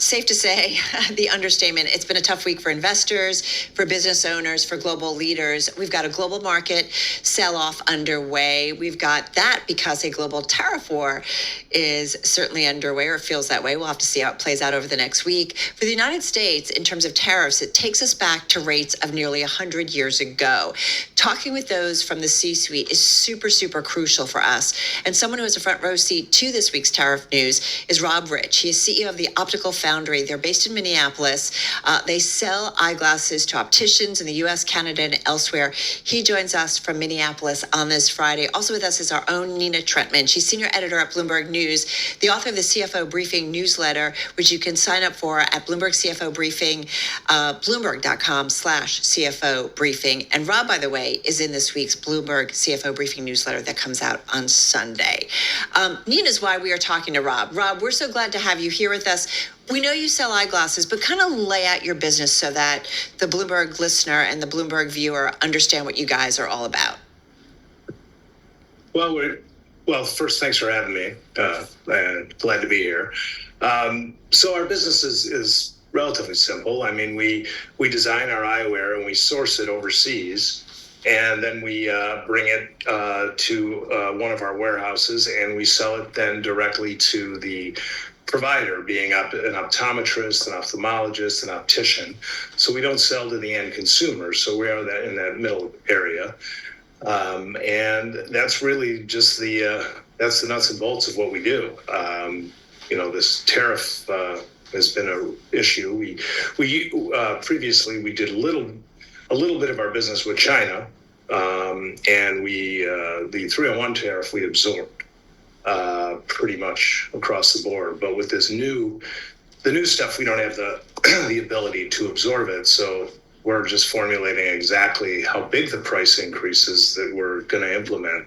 safe to say, the understatement, it's been a tough week for investors, for business owners, for global leaders. We've got a global market sell-off underway. We've got that because a global tariff war is certainly underway, or feels that way. We'll have to see how it plays out over the next week. For the United States, in terms of tariffs, it takes us back to rates of nearly 100 years ago. Talking with those from the C-suite is super, super crucial for us. And someone who has a front row seat to this week's tariff news is Rob Rich. He is CEO of the Optical Foundry. They're based in Minneapolis. They sell eyeglasses to opticians in the U.S., Canada, and elsewhere. He joins us from Minneapolis on this Friday. Also with us is our own Nina Trentman. She's senior editor at Bloomberg News, the author of the CFO Briefing newsletter, which you can sign up for at Bloomberg CFO Briefing, Bloomberg.com/CFO Briefing. And Rob, by the way, is in this week's Bloomberg CFO Briefing newsletter that comes out on Sunday. Nina's why we are talking to Rob. Rob, we're so glad to have you here with us. We know you sell eyeglasses, but kind of lay out your business so that the Bloomberg listener and the Bloomberg viewer understand what you guys are all about. Well, first, thanks for having me. Glad to be here. So our business is relatively simple. I mean, we design our eyewear and we source it overseas. And then we bring it to one of our warehouses, and we sell it then directly to the provider, being an optometrist, an ophthalmologist, an optician. So we don't sell to the end consumer. So we are in that middle area. And that's really just that's the nuts and bolts of what we do. This tariff has been an issue. We previously we did a little bit of our business with China, and the 301 tariff we absorbed pretty much across the board. But with the new stuff, we don't have the ability to absorb it. So we're just formulating exactly how big the price increases that we're going to implement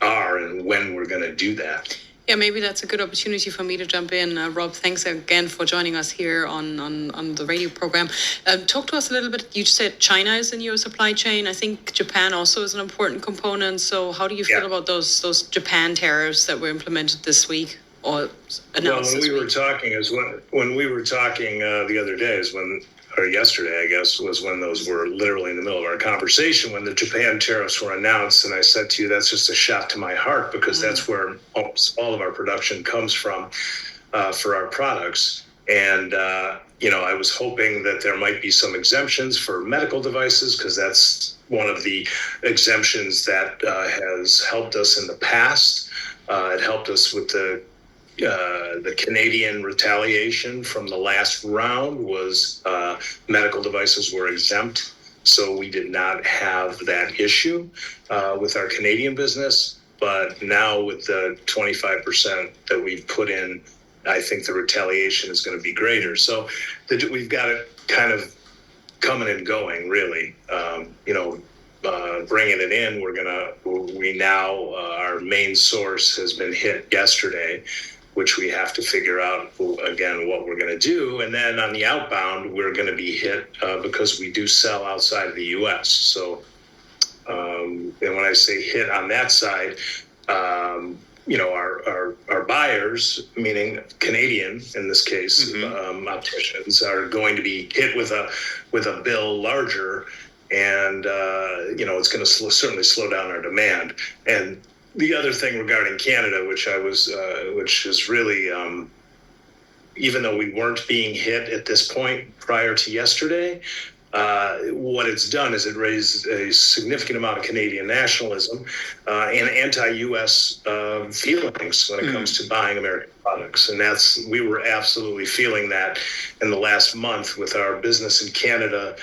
are and when we're going to do that. Yeah, maybe that's a good opportunity for me to jump in. Rob, thanks again for joining us here on the radio program. Talk to us a little bit. You said China is in your supply chain. I think Japan also is an important component. So how do you feel about those Japan tariffs that were implemented this week or announced when we were talking the other day or yesterday, I guess, was when those were literally in the middle of our conversation, when the Japan tariffs were announced. And I said to you, that's just a shot to my heart, because that's where almost all of our production comes from for our products. And, I was hoping that there might be some exemptions for medical devices, because that's one of the exemptions that has helped us in the past. It helped us with the Canadian retaliation from the last round was medical devices were exempt. So we did not have that issue with our Canadian business. But now with the 25% that we've put in, I think the retaliation is going to be greater. So we've got it kind of coming and going, really. Bringing it in, our main source has been hit yesterday, which we have to figure out, again, what we're going to do. And then on the outbound, we're going to be hit because we do sell outside of the U.S. So, and when I say hit on that side, our buyers, meaning Canadian in this case, opticians, are going to be hit with a bill larger, and it's going to certainly slow down our demand. And the other thing regarding Canada, which is really, even though we weren't being hit at this point prior to yesterday, what it's done is it raised a significant amount of Canadian nationalism and anti-U.S. feelings when it comes to buying American products. And we were absolutely feeling that in the last month with our business in Canada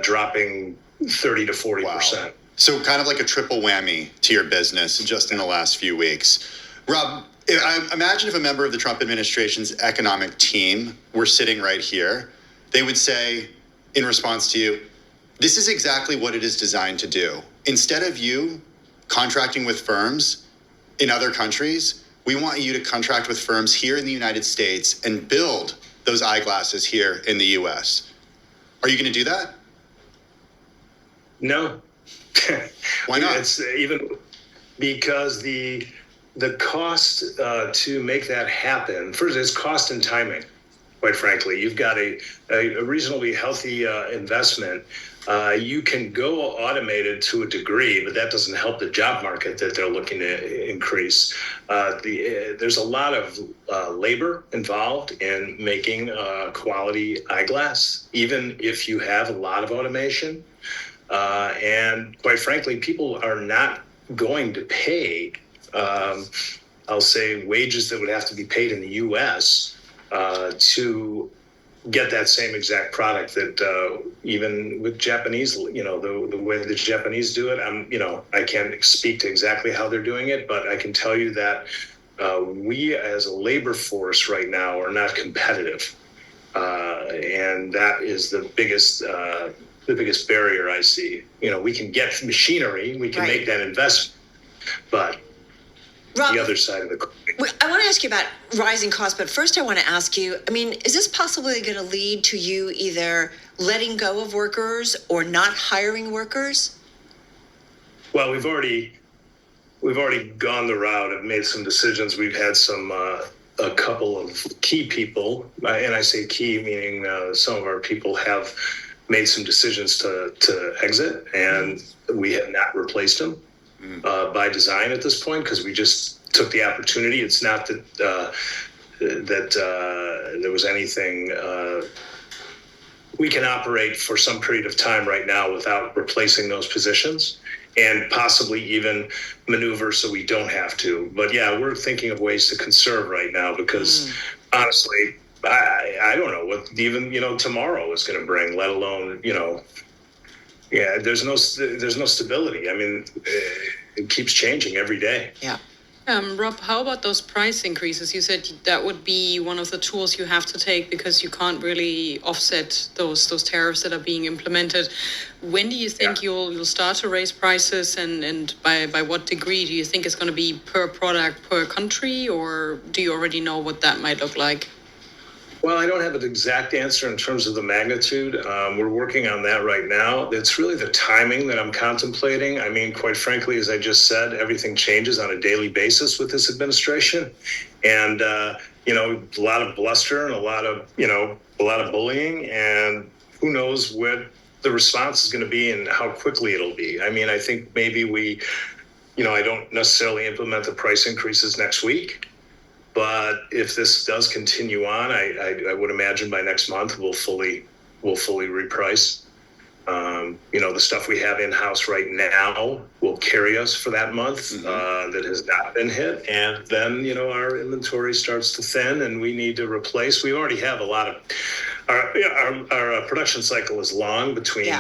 dropping 30 to 40%. Wow. So kind of like a triple whammy to your business just in the last few weeks. Rob, I imagine if a member of the Trump administration's economic team were sitting right here, they would say, in response to you, this is exactly what it is designed to do. Instead of you contracting with firms in other countries, we want you to contract with firms here in the United States and build those eyeglasses here in the U.S. Are you going to do that? No. Why not? It's even because the cost to make that happen, first, it's cost and timing. quite frankly. You've got a reasonably healthy investment. You can go automated to a degree, but that doesn't help the job market that they're looking to increase. There's a lot of labor involved in making quality eyeglass, even if you have a lot of automation. And quite frankly, people are not going to pay, I'll say, wages that would have to be paid in the U.S. To get that same exact product that even with Japanese, the way the Japanese do it, I can't speak to exactly how they're doing it, but I can tell you that we as a labor force right now are not competitive. And that is the biggest barrier I see. We can get machinery, we can make that investment, but Rob, the other side of the coin. I want to ask you about rising costs, but first I want to ask you, is this possibly going to lead to you either letting go of workers or not hiring workers? Well, we've already gone the route and made some decisions. We've had a couple of key people, and I say key meaning some of our people have made some decisions to exit, and we have not replaced them by design at this point because we just took the opportunity. It's not that there was anything. We can operate for some period of time right now without replacing those positions and possibly even maneuver so we don't have to. But yeah, we're thinking of ways to conserve right now because honestly, I don't know what even tomorrow is going to bring, let alone there's no stability. It keeps changing every day. Yeah. Rob, how about those price increases? You said that would be one of the tools you have to take because you can't really offset those tariffs that are being implemented. When do you think you'll start to raise prices, and by what degree do you think it's going to be per product, per country, or do you already know what that might look like? Well, I don't have an exact answer in terms of the magnitude. We're working on that right now. It's really the timing that I'm contemplating. Quite frankly, as I just said, everything changes on a daily basis with this administration. And, a lot of bluster and a lot of bullying, and who knows what the response is going to be and how quickly it'll be. I think maybe I don't necessarily implement the price increases next week. But if this does continue on, I would imagine by next month we'll fully reprice. The stuff we have in house right now will carry us for that month that has not been hit, and then our inventory starts to thin, and we need to replace. We already have a lot of our production cycle is long between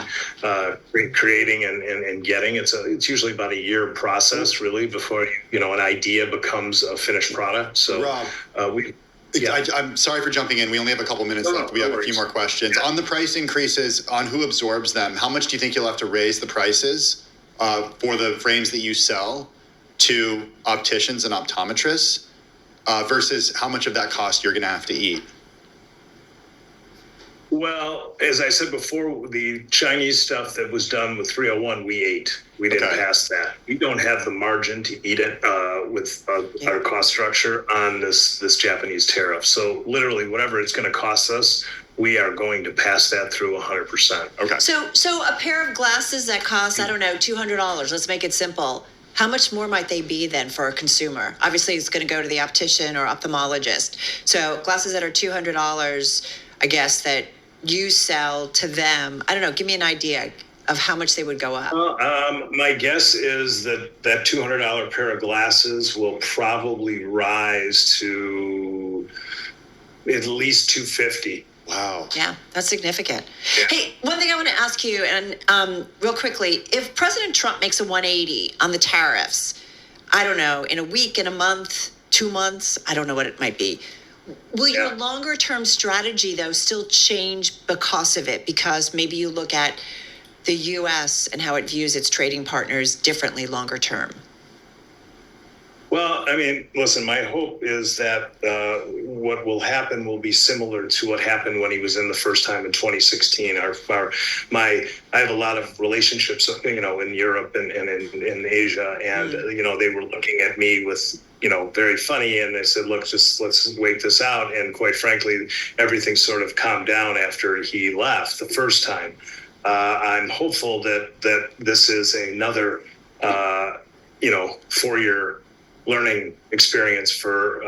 creating and getting. It's usually about a year process really before an idea becomes a finished product. So Rob, I'm sorry for jumping in. We only have a couple minutes left. We have a few more questions. On the price increases, on who absorbs them, how much do you think you'll have to raise the prices for the frames that you sell to opticians and optometrists versus how much of that cost you're going to have to eat? Well, as I said before, the Chinese stuff that was done with 301, we ate. We didn't pass that. We don't have the margin to eat it with our cost structure on this Japanese tariff. So literally, whatever it's going to cost us, we are going to pass that through 100%. Okay. So a pair of glasses that cost, I don't know, $200. Let's make it simple. How much more might they be then for a consumer? Obviously, it's going to go to the optician or ophthalmologist. So glasses that are $200, I guess, that you sell to them, I don't know, give me an idea of how much they would go up. My guess is that $200 pair of glasses will probably rise to at least $250. Wow. Yeah, that's significant. Yeah. Hey, one thing I want to ask you, and real quickly, if President Trump makes a 180 on the tariffs, I don't know, in a week, in a month, 2 months, I don't know what it might be. Will your longer term strategy, though, still change because of it? Because maybe you look at the U.S. and how it views its trading partners differently longer term? Well, I mean, listen, my hope is that what will happen will be similar to what happened when he was in the first time in 2016. I have a lot of relationships, in Europe and in Asia, and, they were looking at me with, very funny. And they said, look, just let's wait this out. And quite frankly, everything sort of calmed down after he left the first time. I'm hopeful that this is another, 4-year learning experience for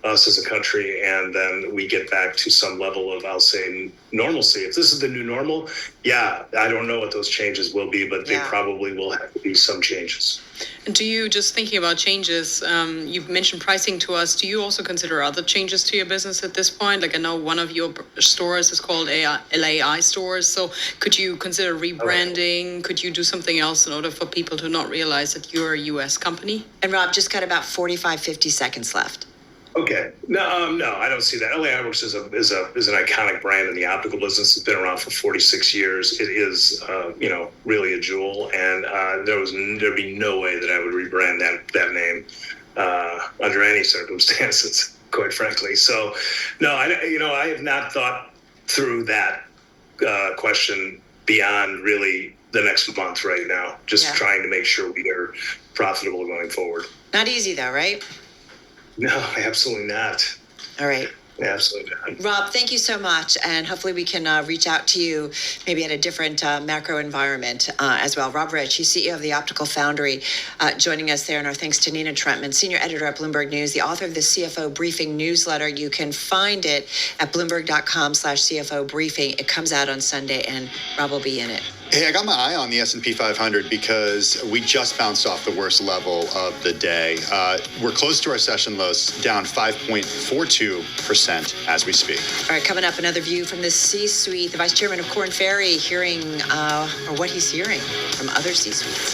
us as a country, and then we get back to some level of, I'll say, normalcy. If this is the new normal, I don't know what those changes will be, but they probably will have to be some changes. And do you, just thinking about changes, you've mentioned pricing to us, do you also consider other changes to your business at this point? Like, I know one of your stores is called LAI stores, so could you consider rebranding? Okay. Could you do something else in order for people to not realize that you're a U.S. company? And Rob, just got about 50 seconds left. Okay. No, I don't see that. LA Works is an iconic brand in the optical business. It's been around for 46 years. It is, really a jewel, and there'd be no way that I would rebrand that name under any circumstances, quite frankly. So, no, I have not thought through that question beyond really the next month right now. Just trying to make sure we are profitable going forward. Not easy though, right? No, absolutely not. All right. Absolutely not. Rob, thank you so much. And hopefully we can reach out to you maybe in a different macro environment as well. Rob Rich, he's CEO of the Optical Foundry, joining us there. And our thanks to Nina Trentman, senior editor at Bloomberg News, the author of the CFO Briefing newsletter. You can find it at bloomberg.com/CFO Briefing. It comes out on Sunday, and Rob will be in it. Hey, I got my eye on the S&P 500 because we just bounced off the worst level of the day. We're close to our session lows, down 5.42% as we speak. All right, coming up, another view from the C-suite. The vice chairman of Korn Ferry hearing, or what he's hearing from other C-suites.